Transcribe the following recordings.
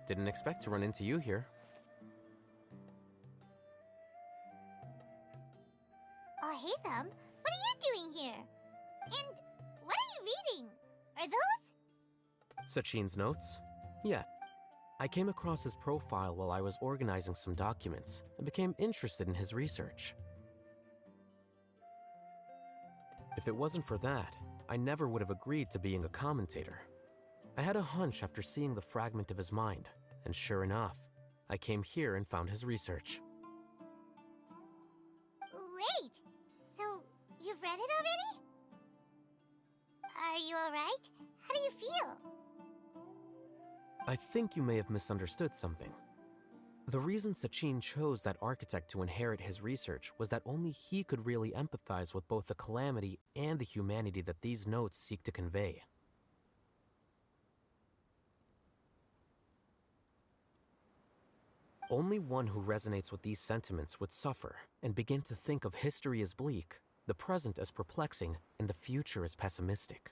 Didn't expect to run into you here. Альхайтама, what are you doing here? And what are you reading? Are those? Sachin's notes? Yeah. I came across his profile while I was organizing some documents and became interested in his research. If it wasn't for that, I never would have agreed to being a commentator. I had a hunch after seeing the fragment of his mind, and sure enough, I came here and found his research. Wait, so you've read it already? Are you alright? How do you feel? I think you may have misunderstood something. The reason Sachin chose that architect to inherit his research was that only he could really empathize with both the calamity and the humanity that these notes seek to convey. Only one who resonates with these sentiments would suffer and begin to think of history as bleak, the present as perplexing, and the future as pessimistic.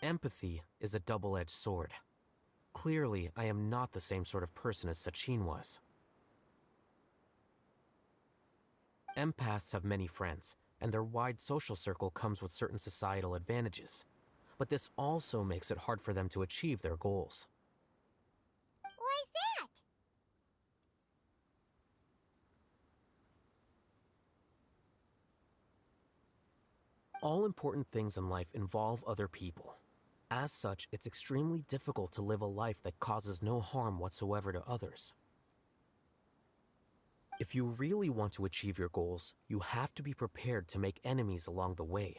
Empathy is a double-edged sword. Clearly, I am not the same sort of person as Sachin was. Empaths have many friends, and their wide social circle comes with certain societal advantages. But this also makes it hard for them to achieve their goals. Why is that? All important things in life involve other people. As such, it's extremely difficult to live a life that causes no harm whatsoever to others. If you really want to achieve your goals, you have to be prepared to make enemies along the way.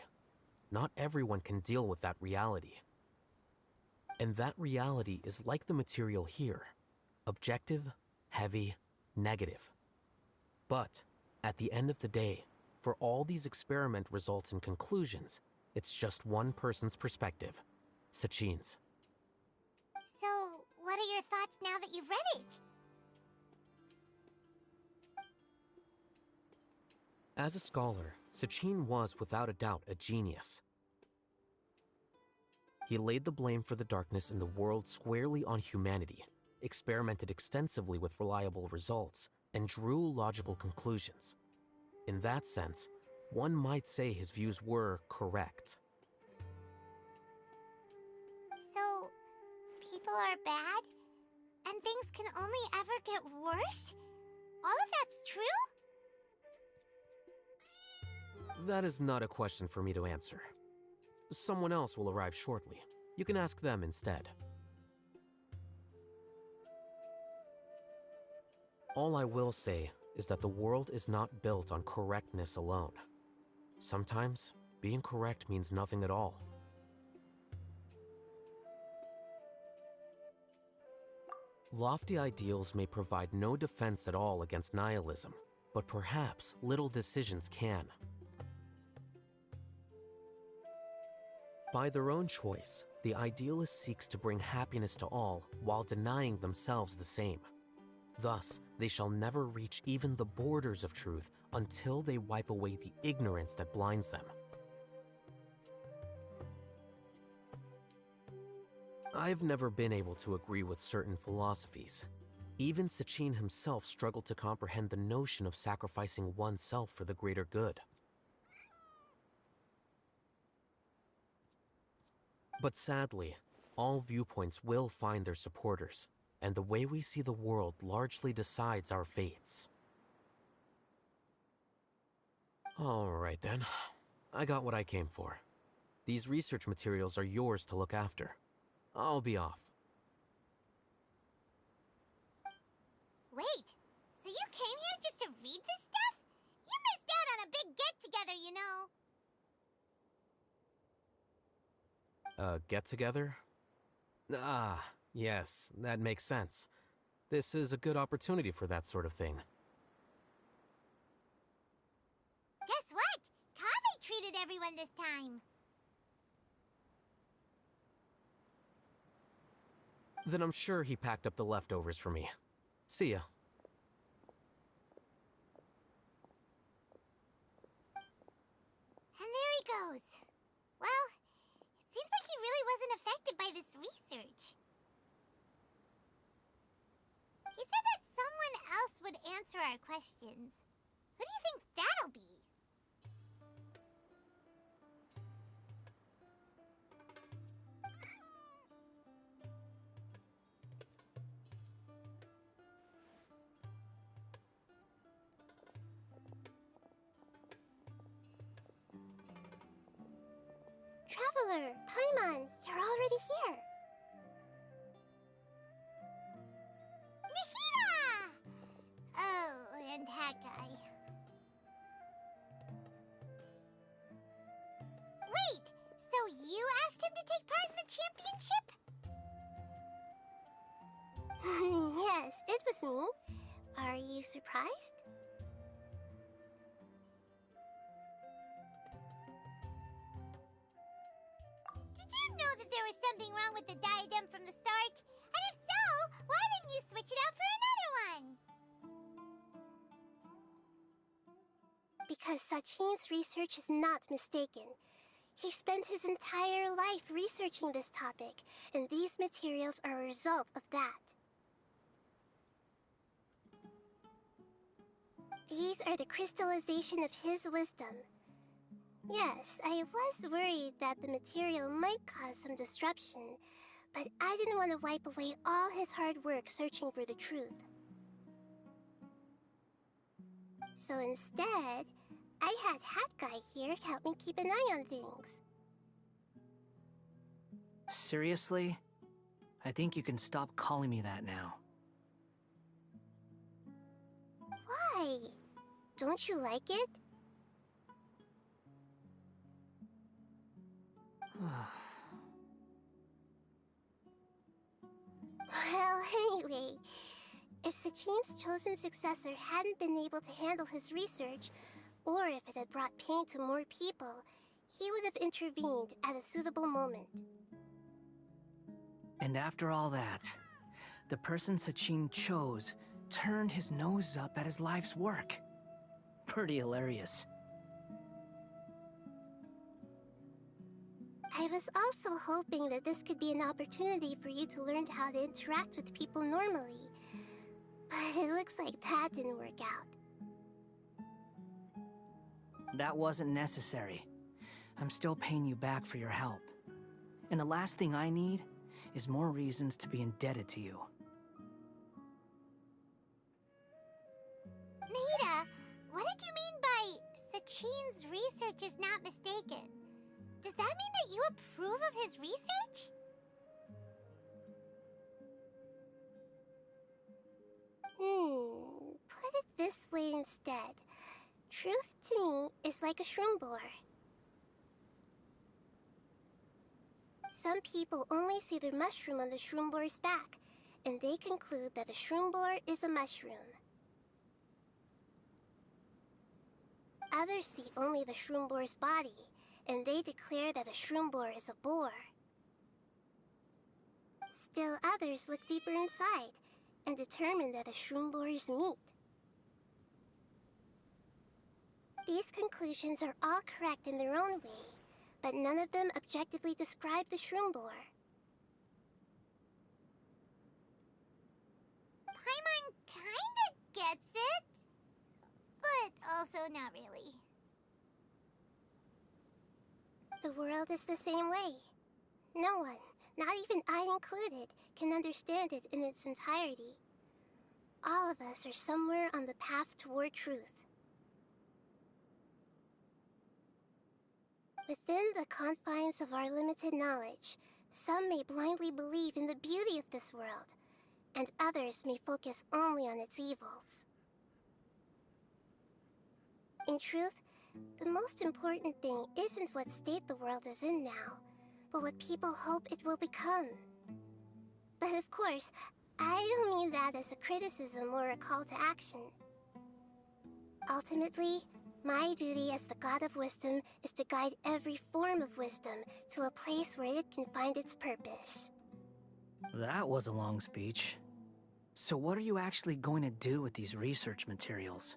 Not everyone can deal with that reality. And that reality is like the material here: objective, heavy, negative. But at the end of the day, for all these experiment results and conclusions, it's just one person's perspective: Sachin's. So, what are your thoughts now that you've read it? As a scholar, Sachin was without a doubt a genius. He laid the blame for the darkness in the world squarely on humanity, experimented extensively with reliable results, and drew logical conclusions. In that sense, one might say his views were correct. So, people are bad? And things can only ever get worse? All of that's true? That is not a question for me to answer. Someone else will arrive shortly. You can ask them instead. All I will say is that the world is not built on correctness alone. Sometimes, being correct means nothing at all. Lofty ideals may provide no defense at all against nihilism, but perhaps little decisions can. By their own choice, the idealist seeks to bring happiness to all while denying themselves the same. Thus, they shall never reach even the borders of truth until they wipe away the ignorance that blinds them. I've never been able to agree with certain philosophies. Even Sachin himself struggled to comprehend the notion of sacrificing oneself for the greater good. But sadly, all viewpoints will find their supporters, and the way we see the world largely decides our fates. All right then, I got what I came for. These research materials are yours to look after. I'll be off. Wait, so you came here just to read this stuff? You missed out on a big get-together, you know. Get-together? Ah, yes, that makes sense. This is a good opportunity for that sort of thing. Guess what? Kaveh treated everyone this time. Then I'm sure he packed up the leftovers for me. See ya. And there he goes. Well, it seems like he really wasn't affected by this research. our questions. Who do you think that'll be? Traveler, Paimon, you're already here. Nahida! Oh, and that guy. Wait, so you asked him to take part in the championship? Yes, it was me. Are you surprised? Did you know that there was something wrong with the diadem from the start? And if so, why didn't you switch it out for another one? Because Sachin's research is not mistaken. He spent his entire life researching this topic, and these materials are a result of that. These are the crystallization of his wisdom. Yes, I was worried that the material might cause some disruption, but I didn't want to wipe away all his hard work searching for the truth. So instead, I had Hat Guy here help me keep an eye on things. Seriously? I think you can stop calling me that now. Why? Don't you like it? Well, anyway, if Sachin's chosen successor hadn't been able to handle his research, or if it had brought pain to more people, he would have intervened at a suitable moment. And after all that, the person Sachin chose turned his nose up at his life's work. Pretty hilarious. I was also hoping that this could be an opportunity for you to learn how to interact with people normally. But it looks like that didn't work out. That wasn't necessary. I'm still paying you back for your help. And the last thing I need is more reasons to be indebted to you. Nahida, what did you mean by Sachin's research is not mistaken? Does that mean that you approve of his research? Put it this way instead. Truth to me is like a shroom borer. Some people only see the mushroom on the shroom borer's back, and they conclude that the shroom borer is a mushroom. Others see only the shroom borer's body, and they declare that the shroom borer is a boar. Still others look deeper inside, and determine that the shroom borer is meat. These conclusions are all correct in their own way, but none of them objectively describe the shroom borer. Paimon kinda gets it, but also not really. The world is the same way. No one, not even I included, can understand it in its entirety. All of us are somewhere on the path toward truth. Within the confines of our limited knowledge, some may blindly believe in the beauty of this world, and others may focus only on its evils. In truth, the most important thing isn't what state the world is in now, but what people hope it will become. But of course, I don't mean that as a criticism or a call to action. Ultimately, my duty as the God of Wisdom is to guide every form of wisdom to a place where it can find its purpose. That was a long speech. So what are you actually going to do with these research materials?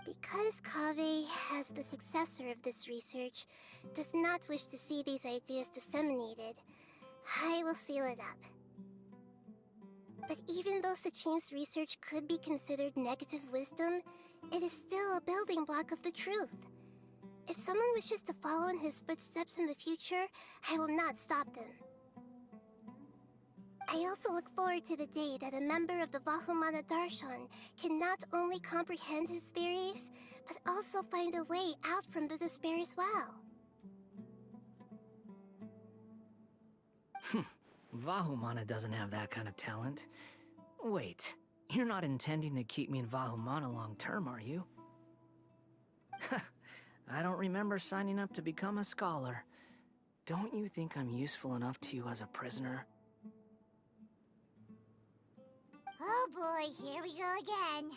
Because Kaveh, as the successor of this research, does not wish to see these ideas disseminated, I will seal it up. But even though Sachin's research could be considered negative wisdom, it is still a building block of the truth. If someone wishes to follow in his footsteps in the future, I will not stop them. I also look forward to the day that a member of the Vahumana Darshan can not only comprehend his theories, but also find a way out from the despair as well. Vahumana doesn't have that kind of talent. Wait, you're not intending to keep me in Vahumana long term, are you? I don't remember signing up to become a scholar. Don't you think I'm useful enough to you as a prisoner? Oh boy, here we go again.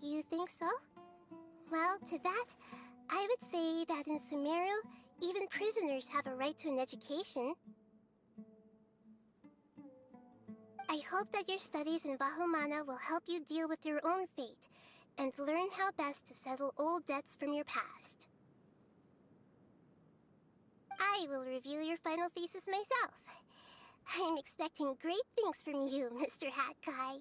You think so? Well, to that, I would say that in Sumeru, even prisoners have a right to an education. I hope that your studies in Vahumana will help you deal with your own fate, and learn how best to settle old debts from your past. I will review your final thesis myself. I'm expecting great things from you, Mr. Hat Guy.